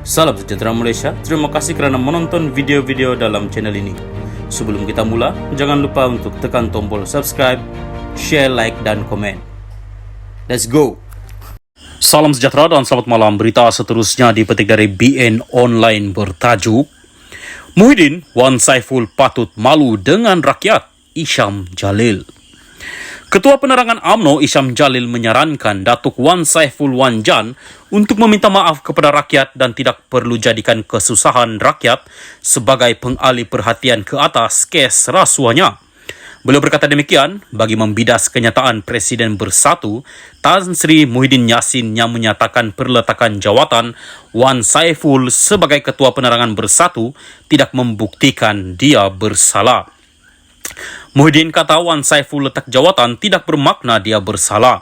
Salam sejahtera Malaysia, terima kasih kerana menonton video-video dalam channel ini. Sebelum kita mula, jangan lupa untuk tekan tombol subscribe, share, like, dan komen. Let's go! Salam sejahtera dan selamat malam. Berita seterusnya dipetik dari BN Online bertajuk Muhyiddin, Wan Saiful patut malu dengan rakyat, Isham Jalil. Ketua Penerangan UMNO Isham Jalil menyarankan Datuk Wan Saiful Wanjan untuk meminta maaf kepada rakyat dan tidak perlu jadikan kesusahan rakyat sebagai pengalih perhatian ke atas kes rasuahnya. Beliau berkata demikian bagi membidas kenyataan Presiden Bersatu Tan Sri Muhyiddin Yassin yang menyatakan perletakan jawatan Wan Saiful sebagai Ketua Penerangan Bersatu tidak membuktikan dia bersalah. Muhyiddin kata Wan Saiful letak jawatan tidak bermakna dia bersalah.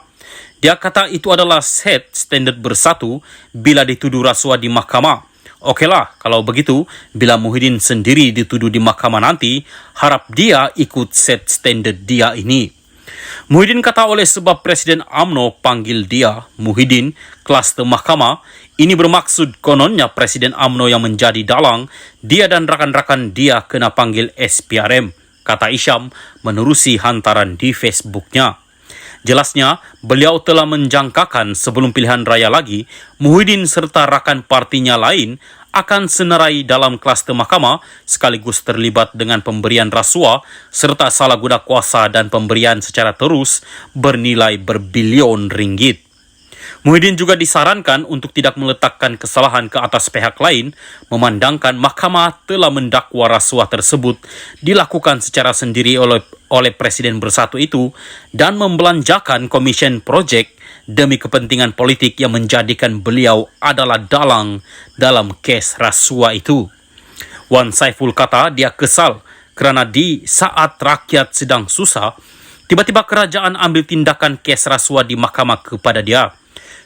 Dia kata itu adalah set standard Bersatu bila dituduh rasuah di mahkamah. Okeylah, kalau begitu, bila Muhyiddin sendiri dituduh di mahkamah nanti, harap dia ikut set standard dia ini. Muhyiddin kata oleh sebab Presiden UMNO panggil dia, Muhyiddin, kluster mahkamah, ini bermaksud kononnya Presiden UMNO yang menjadi dalang, dia dan rakan-rakan dia kena panggil SPRM. Kata Isham menerusi hantaran di Facebooknya. Jelasnya, beliau telah menjangkakan sebelum pilihan raya lagi, Muhyiddin serta rakan partinya lain akan senarai dalam kluster mahkamah sekaligus terlibat dengan pemberian rasuah serta salah guna kuasa dan pemberian secara terus bernilai berbilion ringgit. Muhyiddin juga disarankan untuk tidak meletakkan kesalahan ke atas pihak lain, memandangkan mahkamah telah mendakwa rasuah tersebut dilakukan secara sendiri oleh Presiden Bersatu itu dan membelanjakan komisen projek demi kepentingan politik yang menjadikan beliau adalah dalang dalam kes rasuah itu. Wan Saiful kata dia kesal kerana di saat rakyat sedang susah, tiba-tiba kerajaan ambil tindakan kes rasuah di mahkamah kepada dia.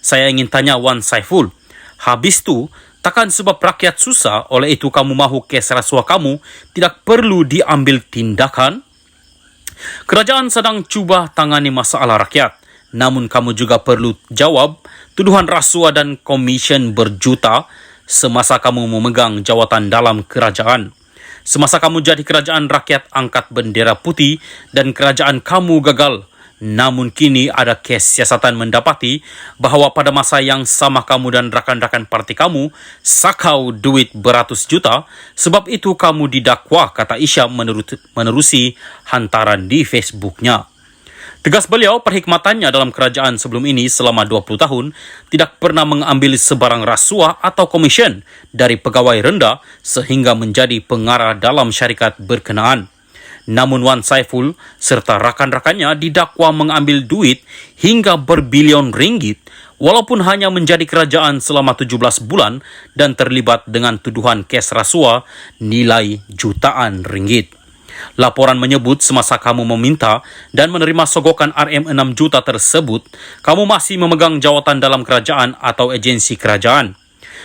Saya ingin tanya Wan Saiful, habis tu takkan sebab rakyat susah oleh itu kamu mahu kes rasuah kamu tidak perlu diambil tindakan? Kerajaan sedang cuba tangani masalah rakyat, namun kamu juga perlu jawab tuduhan rasuah dan komisen berjuta semasa kamu memegang jawatan dalam kerajaan. Semasa kamu jadi kerajaan rakyat angkat bendera putih dan kerajaan kamu gagal. Namun kini ada kes siasatan mendapati bahawa pada masa yang sama kamu dan rakan-rakan parti kamu sakau duit beratus juta, sebab itu kamu didakwa, kata Isham menerusi hantaran di Facebooknya. Tegas beliau, perkhidmatannya dalam kerajaan sebelum ini selama 20 tahun tidak pernah mengambil sebarang rasuah atau komisen dari pegawai rendah sehingga menjadi pengarah dalam syarikat berkenaan. Namun Wan Saiful serta rakan-rakannya didakwa mengambil duit hingga berbilion ringgit walaupun hanya menjadi kerajaan selama 17 bulan dan terlibat dengan tuduhan kes rasuah nilai jutaan ringgit. Laporan menyebut semasa kamu meminta dan menerima sogokan RM6 juta tersebut, kamu masih memegang jawatan dalam kerajaan atau agensi kerajaan.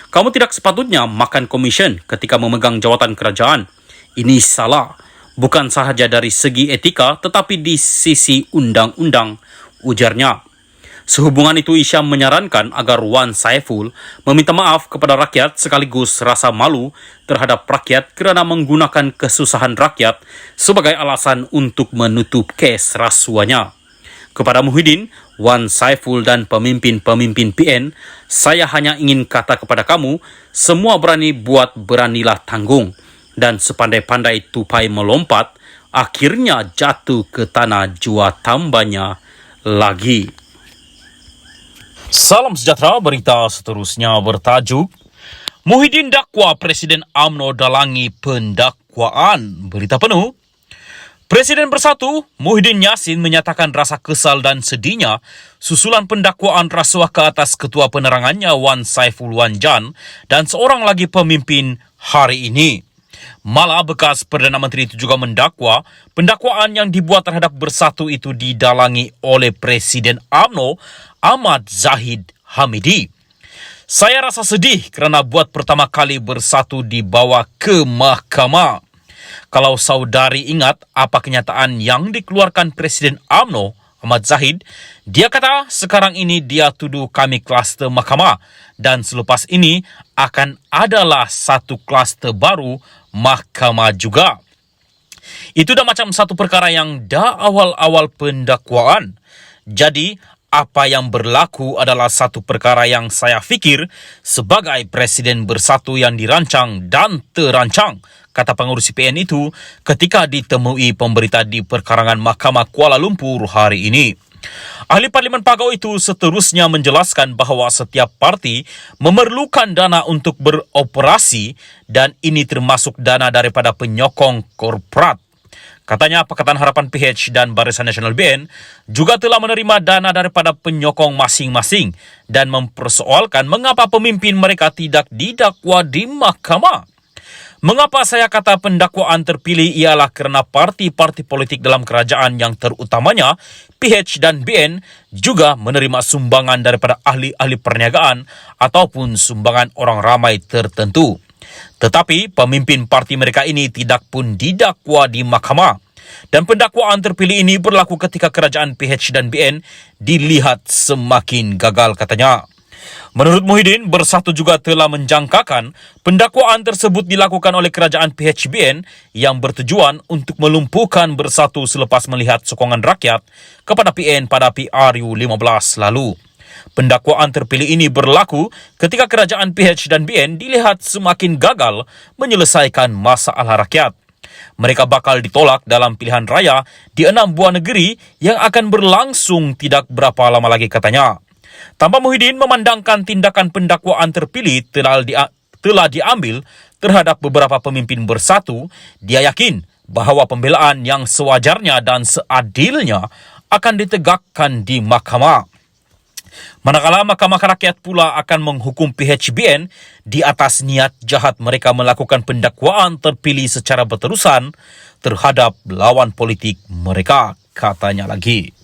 Kamu tidak sepatutnya makan komisen ketika memegang jawatan kerajaan. Ini salah. Bukan sahaja dari segi etika tetapi di sisi undang-undang, ujarnya. Sehubungan itu Isham menyarankan agar Wan Saiful meminta maaf kepada rakyat sekaligus rasa malu terhadap rakyat kerana menggunakan kesusahan rakyat sebagai alasan untuk menutup kes rasuahnya. Kepada Muhyiddin, Wan Saiful dan pemimpin-pemimpin PN, saya hanya ingin kata kepada kamu, semua berani buat beranilah tanggung. Dan sepandai-pandai tupai melompat, akhirnya jatuh ke tanah jua tambahnya lagi. Salam sejahtera, berita seterusnya bertajuk Muhyiddin dakwa Presiden UMNO dalangi pendakwaan. Berita penuh. Presiden Bersatu Muhyiddin Yassin menyatakan rasa kesal dan sedihnya susulan pendakwaan rasuah ke atas Ketua Penerangannya Wan Saiful Wanjan dan seorang lagi pemimpin hari ini. Malah bekas Perdana Menteri itu juga mendakwa pendakwaan yang dibuat terhadap Bersatu itu didalangi oleh Presiden UMNO Ahmad Zahid Hamidi. Saya rasa sedih kerana buat pertama kali Bersatu dibawa ke mahkamah. Kalau saudari ingat apa kenyataan yang dikeluarkan Presiden UMNO Ahmad Zahid, dia kata sekarang ini dia tuduh kami kluster mahkamah dan selepas ini akan adalah satu kluster baru mahkamah juga. Itu dah macam satu perkara yang dah awal-awal pendakwaan. Jadi, apa yang berlaku adalah satu perkara yang saya fikir sebagai Presiden Bersatu yang dirancang dan terancang, kata pengurus PN itu ketika ditemui pemberita di perkarangan Mahkamah Kuala Lumpur hari ini. Ahli Parlimen Pagau itu seterusnya menjelaskan bahawa setiap parti memerlukan dana untuk beroperasi dan ini termasuk dana daripada penyokong korporat. Katanya Pakatan Harapan PH dan Barisan Nasional BN juga telah menerima dana daripada penyokong masing-masing dan mempersoalkan mengapa pemimpin mereka tidak didakwa di mahkamah. Mengapa saya kata pendakwaan terpilih ialah kerana parti-parti politik dalam kerajaan yang terutamanya PH dan BN juga menerima sumbangan daripada ahli-ahli perniagaan ataupun sumbangan orang ramai tertentu. Tetapi pemimpin parti mereka ini tidak pun didakwa di mahkamah. Dan pendakwaan terpilih ini berlaku ketika kerajaan PH dan BN dilihat semakin gagal, katanya. Menurut Muhyiddin, Bersatu juga telah menjangkakan pendakwaan tersebut dilakukan oleh kerajaan PHBN yang bertujuan untuk melumpuhkan Bersatu selepas melihat sokongan rakyat kepada PN pada PRU 15 lalu. Pendakwaan terpilih ini berlaku ketika kerajaan PH dan BN dilihat semakin gagal menyelesaikan masalah rakyat. Mereka bakal ditolak dalam pilihan raya di 6 buah negeri yang akan berlangsung tidak berapa lama lagi, katanya. Tanpa Muhyiddin memandangkan tindakan pendakwaan terpilih telah diambil terhadap beberapa pemimpin Bersatu, dia yakin bahawa pembelaan yang sewajarnya dan seadilnya akan ditegakkan di mahkamah. Manakala Mahkamah Rakyat pula akan menghukum PHBN di atas niat jahat mereka melakukan pendakwaan terpilih secara berterusan terhadap lawan politik mereka, katanya lagi.